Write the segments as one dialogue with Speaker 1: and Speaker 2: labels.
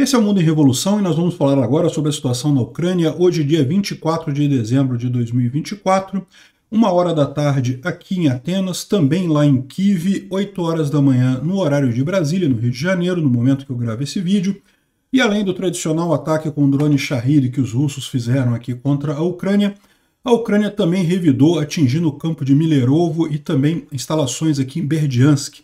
Speaker 1: Esse é o Mundo em Revolução e nós vamos falar agora sobre a situação na Ucrânia, hoje dia 24 de dezembro de 2024, 1h da tarde aqui em Atenas, também lá em Kyiv, 8 horas da manhã no horário de Brasília, no Rio de Janeiro, no momento que eu gravo esse vídeo. E além do tradicional ataque com drone Shahid que os russos fizeram aqui contra a Ucrânia também revidou, atingindo o campo de Milerovo e também instalações aqui em Berdyansk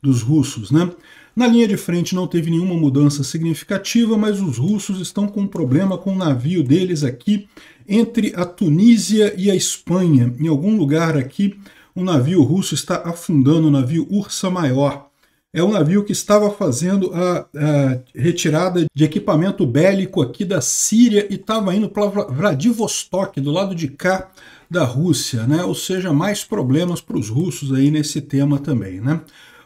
Speaker 1: dos russos, né? Na linha de frente não teve nenhuma mudança significativa, mas os russos estão com um problema com o navio deles aqui entre a Tunísia e a Espanha. Em algum lugar aqui, um navio russo está afundando, o navio Ursa Maior. É um navio que estava fazendo a retirada de equipamento bélico aqui da Síria e estava indo para Vladivostok, do lado de cá da Rússia, né? Ou seja, mais problemas para os russos aí nesse tema também, né?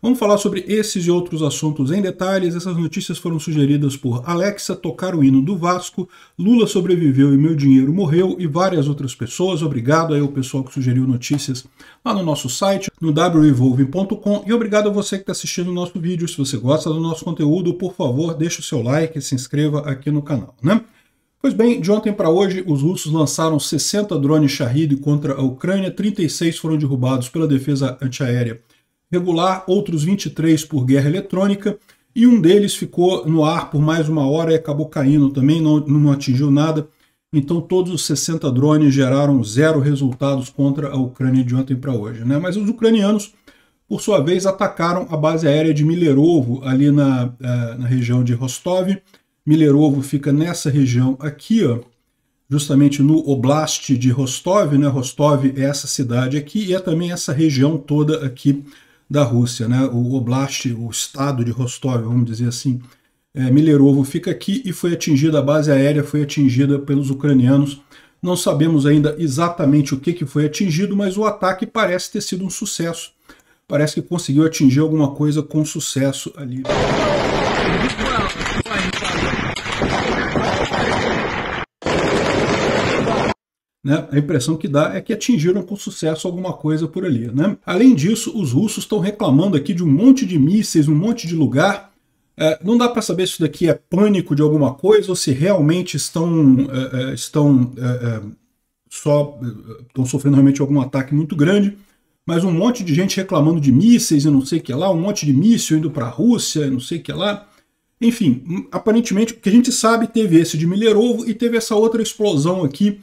Speaker 1: Vamos falar sobre esses e outros assuntos em detalhes. Essas notícias foram sugeridas por Alexa, tocar o hino do Vasco, Lula sobreviveu e meu dinheiro morreu e várias outras pessoas. Obrigado aí ao pessoal que sugeriu notícias lá no nosso site, no werevolving.com, e obrigado a você que está assistindo o nosso vídeo. Se você gosta do nosso conteúdo, por favor, deixe o seu like e se inscreva aqui no canal, né? Pois bem, de ontem para hoje, os russos lançaram 60 drones Shahid contra a Ucrânia, 36 foram derrubados pela defesa antiaérea regular, outros 23 por guerra eletrônica, e um deles ficou no ar por mais 1 hora e acabou caindo também, não atingiu nada. Então todos os 60 drones geraram 0 resultados contra a Ucrânia de ontem para hoje, né? Mas os ucranianos, por sua vez, atacaram a base aérea de Milerovo, ali na região de Rostov. Milerovo fica nessa região aqui, ó, justamente no Oblast de Rostov, né? Rostov é essa cidade aqui e é também essa região toda aqui da Rússia, né? O Oblast, o estado de Rostov, vamos dizer assim, Milerovo fica aqui e foi atingida, a base aérea foi atingida pelos ucranianos. Não sabemos ainda exatamente o que foi atingido, mas o ataque parece ter sido um sucesso. Parece que conseguiu atingir alguma coisa com sucesso ali. Né? A impressão que dá é que atingiram com sucesso alguma coisa por ali, né? Além disso, os russos estão reclamando aqui de um monte de mísseis, um monte de lugar. Não dá para saber se isso daqui é pânico de alguma coisa ou se realmente estão sofrendo realmente algum ataque muito grande. Mas um monte de gente reclamando de mísseis e não sei o que lá, um monte de míssil indo para a Rússia e não sei o que lá. Enfim, aparentemente, o que a gente sabe, teve esse de Milerovo e teve essa outra explosão aqui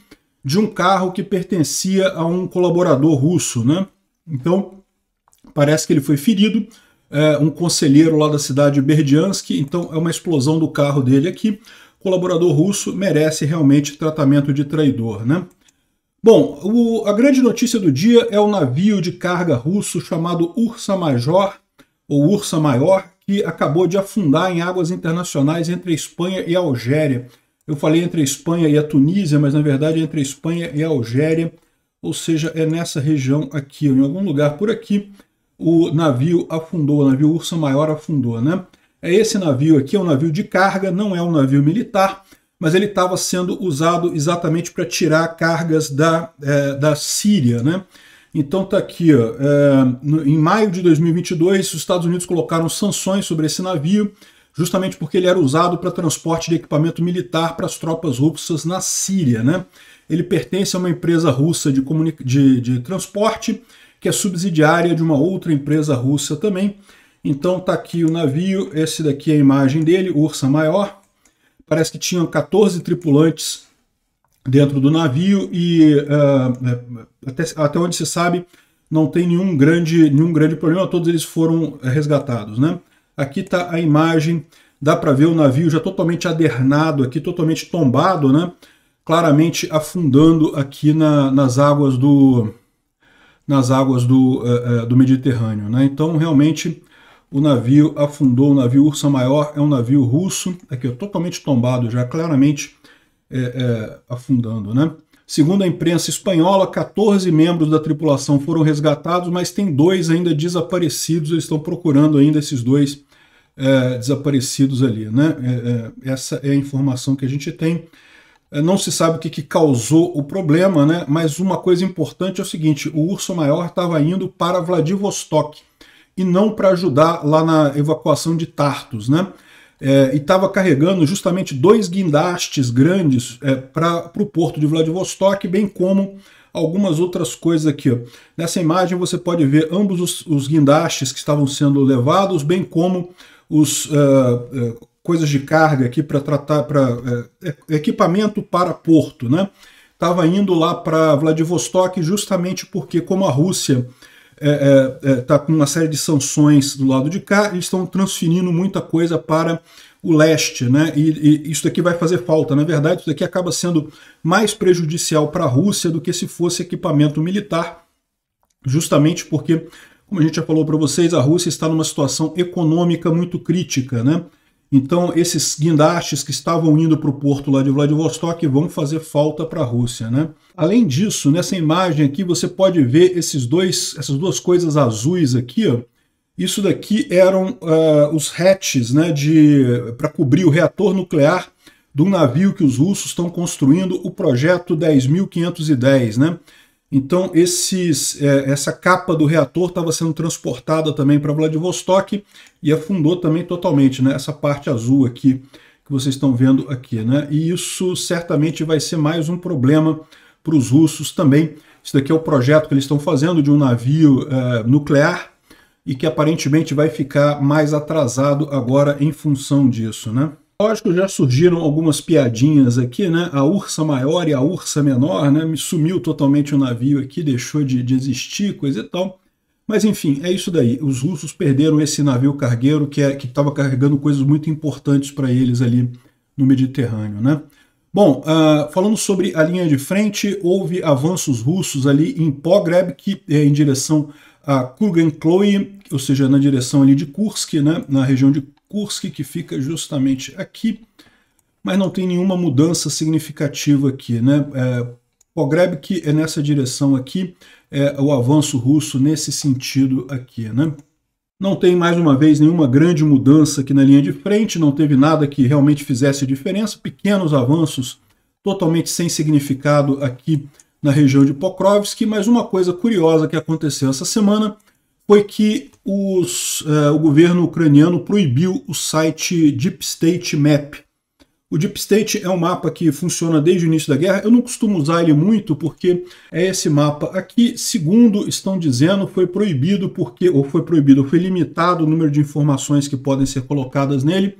Speaker 1: de um carro que pertencia a um colaborador russo, né? Então, parece que ele foi ferido, um conselheiro lá da cidade de Berdyansk, então é uma explosão do carro dele aqui. O colaborador russo merece realmente tratamento de traidor, né? Bom, a grande notícia do dia é o navio de carga russo chamado Ursa Major, ou Ursa Maior, que acabou de afundar em águas internacionais entre a Espanha e a Algéria. Eu falei entre a Espanha e a Tunísia, mas na verdade é entre a Espanha e a Algéria, ou seja, é nessa região aqui, em algum lugar por aqui, o navio afundou, o navio Ursa Maior afundou, né? Esse navio aqui é um navio de carga, não é um navio militar, mas ele estava sendo usado exatamente para tirar cargas da Síria, né? Então tá aqui, ó, em maio de 2022, os Estados Unidos colocaram sanções sobre esse navio, justamente porque ele era usado para transporte de equipamento militar para as tropas russas na Síria, né? Ele pertence a uma empresa russa de transporte, que é subsidiária de uma outra empresa russa também. Então tá aqui o navio, esse daqui é a imagem dele, o Ursa Maior. Parece que tinham 14 tripulantes dentro do navio e até onde se sabe não tem nenhum grande problema, todos eles foram resgatados, né? Aqui está a imagem, dá para ver o navio já totalmente adernado aqui, totalmente tombado, né? Claramente afundando aqui nas águas do Mediterrâneo, né? Então realmente o navio afundou, o navio Ursa Maior é um navio russo, aqui ó, totalmente tombado já, claramente afundando, né? Segundo a imprensa espanhola, 14 membros da tripulação foram resgatados, mas tem 2 ainda desaparecidos, eles estão procurando ainda esses 2 desaparecidos ali, né? Essa é a informação que a gente tem. Não se sabe o que causou o problema, né? Mas uma coisa importante é o seguinte, o Ursa Maior estava indo para Vladivostok e não para ajudar lá na evacuação de Tartus, né? e estava carregando justamente 2 guindastes grandes para o porto de Vladivostok, bem como algumas outras coisas aqui. Ó. Nessa imagem você pode ver ambos os guindastes que estavam sendo levados, bem como os coisas de carga aqui para tratar, equipamento para porto, né? Estava indo lá para Vladivostok justamente porque, como a Rússia está com uma série de sanções do lado de cá, eles estão transferindo muita coisa para o leste, né? E isso daqui vai fazer falta. Na verdade, isso daqui acaba sendo mais prejudicial para a Rússia do que se fosse equipamento militar, justamente porque, como a gente já falou para vocês, a Rússia está numa situação econômica muito crítica, né? Então, esses guindastes que estavam indo para o porto lá de Vladivostok vão fazer falta para a Rússia, né? Além disso, nessa imagem aqui você pode ver essas duas coisas azuis aqui, ó. Isso daqui eram os hatches, né, para cobrir o reator nuclear de um navio que os russos estão construindo, o projeto 10.510, né? Então essa capa do reator estava sendo transportada também para Vladivostok e afundou também totalmente, né? Essa parte azul aqui que vocês estão vendo aqui, né? E isso certamente vai ser mais um problema para os russos também. Isso daqui é o projeto que eles estão fazendo de um navio nuclear e que aparentemente vai ficar mais atrasado agora em função disso, né? Lógico, já surgiram algumas piadinhas aqui, né? A Ursa maior e a Ursa menor, né? Me sumiu totalmente o navio aqui, deixou de existir, coisa e tal. Mas enfim, é isso daí. Os russos perderam esse navio cargueiro que estava carregando coisas muito importantes para eles ali no Mediterrâneo, né? Bom, falando sobre a linha de frente, houve avanços russos ali em Pogreb, que é em direção a Kurgankloye, ou seja, na direção ali de Kursk, né? Na região de Kursk, que fica justamente aqui, mas não tem nenhuma mudança significativa aqui, né? Pogreb, que é nessa direção aqui, o avanço russo nesse sentido aqui, né? Não tem, mais uma vez, nenhuma grande mudança aqui na linha de frente, não teve nada que realmente fizesse diferença, pequenos avanços totalmente sem significado aqui na região de Pokrovsk, mas uma coisa curiosa que aconteceu essa semana foi que o governo ucraniano proibiu o site Deep State Map. O Deep State é um mapa que funciona desde o início da guerra. Eu não costumo usar ele muito porque é esse mapa aqui, segundo estão dizendo, foi proibido foi limitado o número de informações que podem ser colocadas nele,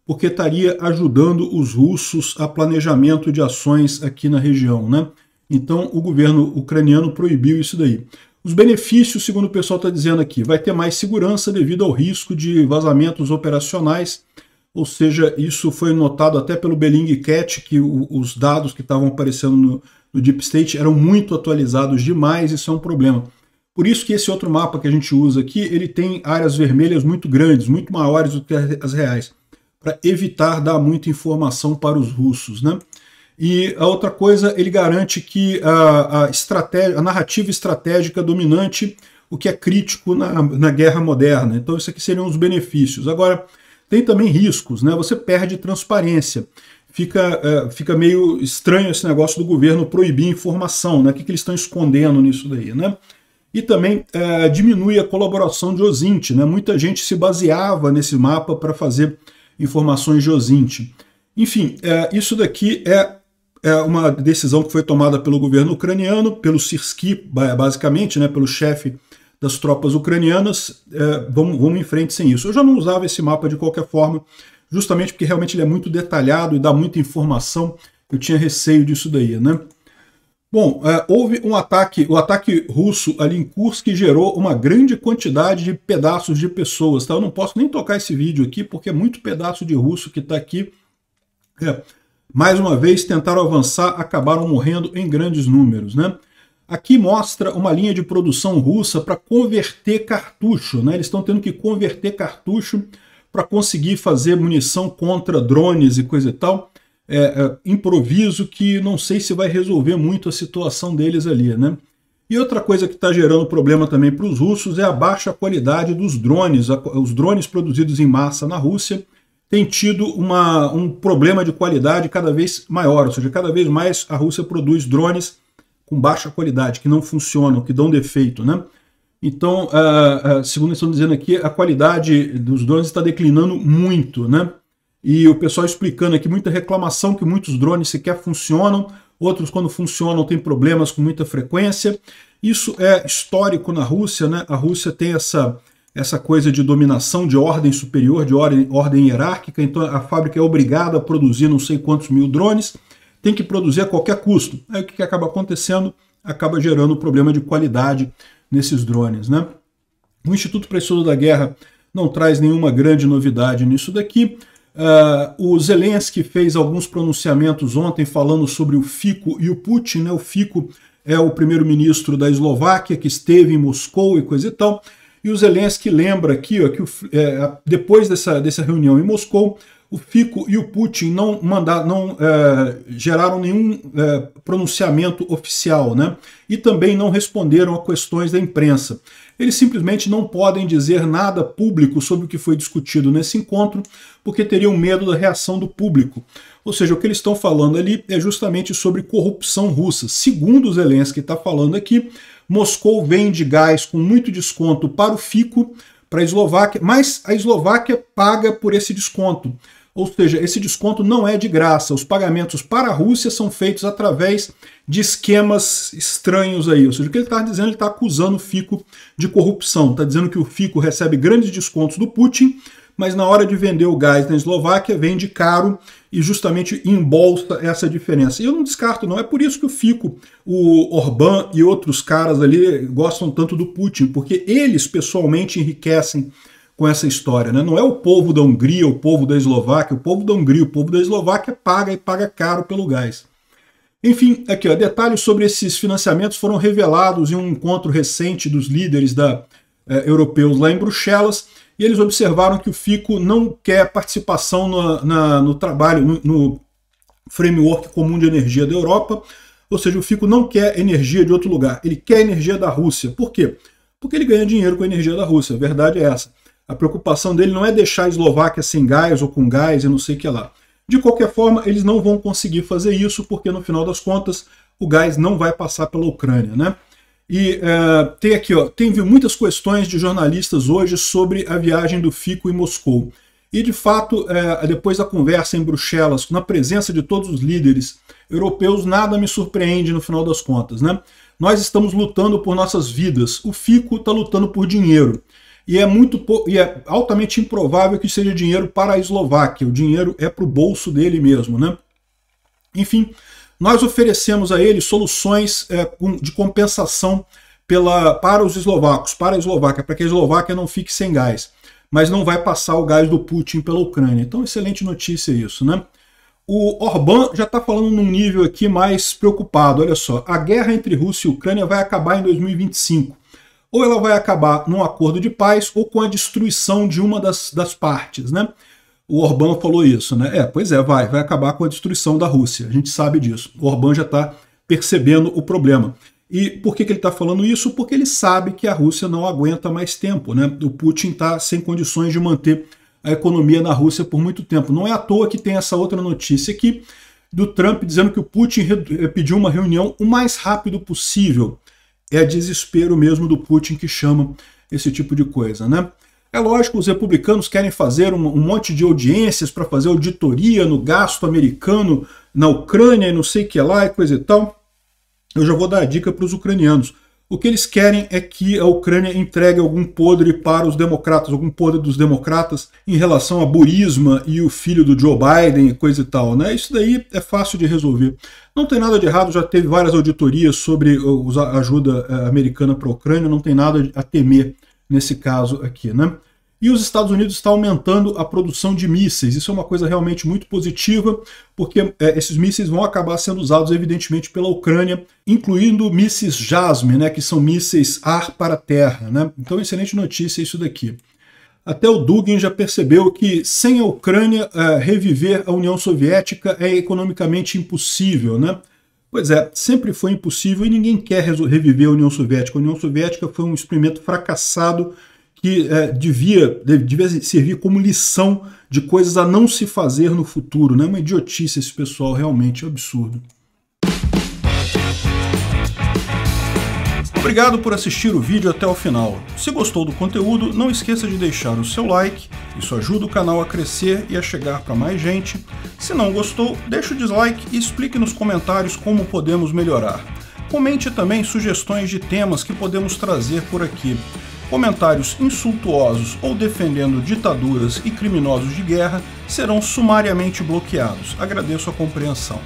Speaker 1: porque estaria ajudando os russos a planejamento de ações aqui na região, né? Então o governo ucraniano proibiu isso daí. Os benefícios, segundo o pessoal está dizendo aqui, vai ter mais segurança devido ao risco de vazamentos operacionais, ou seja, isso foi notado até pelo Bellingcat, que os dados que estavam aparecendo no Deep State eram muito atualizados demais, isso é um problema. Por isso que esse outro mapa que a gente usa aqui, ele tem áreas vermelhas muito grandes, muito maiores do que as reais, para evitar dar muita informação para os russos, né? E a outra coisa, ele garante que a narrativa estratégica dominante, o que é crítico na guerra moderna. Então isso aqui seriam os benefícios. Agora, tem também riscos, né? Você perde transparência. Fica meio estranho esse negócio do governo proibir informação, né? O que eles estão escondendo nisso daí, né? E também diminui a colaboração de OSINT, né? Muita gente se baseava nesse mapa para fazer informações de OSINT. Enfim, isso daqui é uma decisão que foi tomada pelo governo ucraniano, pelo Syrskyi, basicamente, né, pelo chefe das tropas ucranianas. Vamos em frente sem isso. Eu já não usava esse mapa de qualquer forma, justamente porque realmente ele é muito detalhado e dá muita informação. Eu tinha receio disso daí, né? Bom, houve o ataque russo ali em Kursk gerou uma grande quantidade de pedaços de pessoas, tá? Eu não posso nem tocar esse vídeo aqui, porque é muito pedaço de russo que está aqui. Mais uma vez, tentaram avançar, acabaram morrendo em grandes números, né? Aqui mostra uma linha de produção russa para converter cartucho, né? Eles estão tendo que converter cartucho para conseguir fazer munição contra drones e coisa e tal. Improviso que não sei se vai resolver muito a situação deles ali, né? E outra coisa que está gerando problema também para os russos é a baixa qualidade dos drones. Os drones produzidos em massa na Rússia tem tido um problema de qualidade cada vez maior, ou seja, cada vez mais a Rússia produz drones com baixa qualidade, que não funcionam, que dão defeito, né? Então, segundo estão dizendo aqui, a qualidade dos drones está declinando muito, né? e o pessoal explicando aqui muita reclamação que muitos drones sequer funcionam, outros quando funcionam têm problemas com muita frequência. Isso é histórico na Rússia, né? A Rússia tem essa coisa de dominação, de ordem superior, de ordem hierárquica, então a fábrica é obrigada a produzir não sei quantos mil drones, tem que produzir a qualquer custo. Aí o que acaba acontecendo? Acaba gerando problema de qualidade nesses drones, né? O Instituto para Estudo da Guerra não traz nenhuma grande novidade nisso daqui. O Zelensky fez alguns pronunciamentos ontem falando sobre o Fico e o Putin, né? O Fico é o primeiro-ministro da Eslováquia, que esteve em Moscou e coisa e tal. E o Zelensky lembra aqui, ó, que depois dessa reunião em Moscou, o Fico e o Putin não geraram nenhum pronunciamento oficial, né? E também não responderam a questões da imprensa. Eles simplesmente não podem dizer nada público sobre o que foi discutido nesse encontro, porque teriam medo da reação do público. Ou seja, o que eles estão falando ali é justamente sobre corrupção russa. Segundo o Zelensky está falando aqui, Moscou vende gás com muito desconto para o Fico, para a Eslováquia, mas a Eslováquia paga por esse desconto. Ou seja, esse desconto não é de graça. Os pagamentos para a Rússia são feitos através de esquemas estranhos aí. Ou seja, o que ele está dizendo, ele está acusando o Fico de corrupção. Está dizendo que o Fico recebe grandes descontos do Putin, mas na hora de vender o gás na Eslováquia vende caro e justamente embolsa essa diferença. E eu não descarto, não. É por isso que o Fico, o Orbán e outros caras ali gostam tanto do Putin, porque eles pessoalmente enriquecem com essa história, né? Não é o povo da Hungria, o povo da Eslováquia, o povo da Hungria, o povo da Eslováquia paga e paga caro pelo gás. Enfim, aqui, ó, detalhes sobre esses financiamentos foram revelados em um encontro recente dos líderes europeus lá em Bruxelas, e eles observaram que o Fico não quer participação no trabalho, no framework comum de energia da Europa, ou seja, o Fico não quer energia de outro lugar, ele quer energia da Rússia. Por quê? Porque ele ganha dinheiro com a energia da Rússia, a verdade é essa. A preocupação dele não é deixar a Eslováquia sem gás ou com gás e não sei o que lá. De qualquer forma, eles não vão conseguir fazer isso, porque no final das contas o gás não vai passar pela Ucrânia, né? E tem aqui, ó, tem muitas questões de jornalistas hoje sobre a viagem do Fico em Moscou. E de fato, depois da conversa em Bruxelas, na presença de todos os líderes europeus, nada me surpreende no final das contas, né? Nós estamos lutando por nossas vidas, o Fico está lutando por dinheiro. E é altamente improvável que seja dinheiro para a Eslováquia. O dinheiro é para o bolso dele mesmo, né? Enfim, nós oferecemos a ele soluções de compensação para os eslovacos, para a Eslováquia, para que a Eslováquia não fique sem gás. Mas não vai passar o gás do Putin pela Ucrânia. Então, excelente notícia isso, né? O Orbán já está falando num nível aqui mais preocupado. Olha só, a guerra entre Rússia e Ucrânia vai acabar em 2025. Ou ela vai acabar num acordo de paz ou com a destruição de uma das partes, né? O Orbán falou isso, né? Pois é, vai acabar com a destruição da Rússia, a gente sabe disso. O Orbán já está percebendo o problema. E por que ele está falando isso? Porque ele sabe que a Rússia não aguenta mais tempo, né? O Putin está sem condições de manter a economia na Rússia por muito tempo. Não é à toa que tem essa outra notícia aqui do Trump dizendo que o Putin pediu uma reunião o mais rápido possível. É desespero mesmo do Putin que chama esse tipo de coisa, né? É lógico, os republicanos querem fazer um monte de audiências para fazer auditoria no gasto americano na Ucrânia e não sei o que lá e coisa e tal. Eu já vou dar a dica para os ucranianos. O que eles querem é que a Ucrânia entregue algum podre para os democratas, algum podre dos democratas em relação a Burisma e o filho do Joe Biden e coisa e tal, né? Isso daí é fácil de resolver. Não tem nada de errado, já teve várias auditorias sobre a ajuda americana para a Ucrânia, não tem nada a temer nesse caso aqui, né? E os Estados Unidos estão aumentando a produção de mísseis. Isso é uma coisa realmente muito positiva, porque esses mísseis vão acabar sendo usados, evidentemente, pela Ucrânia, incluindo mísseis JASM, né, que são mísseis ar para terra, né? Então, excelente notícia isso daqui. Até o Dugin já percebeu que sem a Ucrânia reviver a União Soviética é economicamente impossível, né? Pois é, sempre foi impossível e ninguém quer reviver a União Soviética. A União Soviética foi um experimento fracassado que devia servir como lição de coisas a não se fazer no futuro, né? Uma idiotice esse pessoal, realmente absurdo. Obrigado por assistir o vídeo até o final. Se gostou do conteúdo, não esqueça de deixar o seu like, isso ajuda o canal a crescer e a chegar para mais gente. Se não gostou, deixe o dislike e explique nos comentários como podemos melhorar. Comente também sugestões de temas que podemos trazer por aqui. Comentários insultuosos ou defendendo ditaduras e criminosos de guerra serão sumariamente bloqueados. Agradeço a compreensão.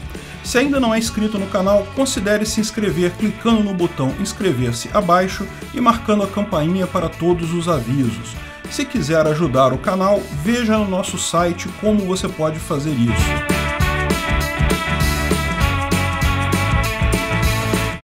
Speaker 1: Se ainda não é inscrito no canal, considere se inscrever clicando no botão inscrever-se abaixo e marcando a campainha para todos os avisos. Se quiser ajudar o canal, veja no nosso site como você pode fazer isso.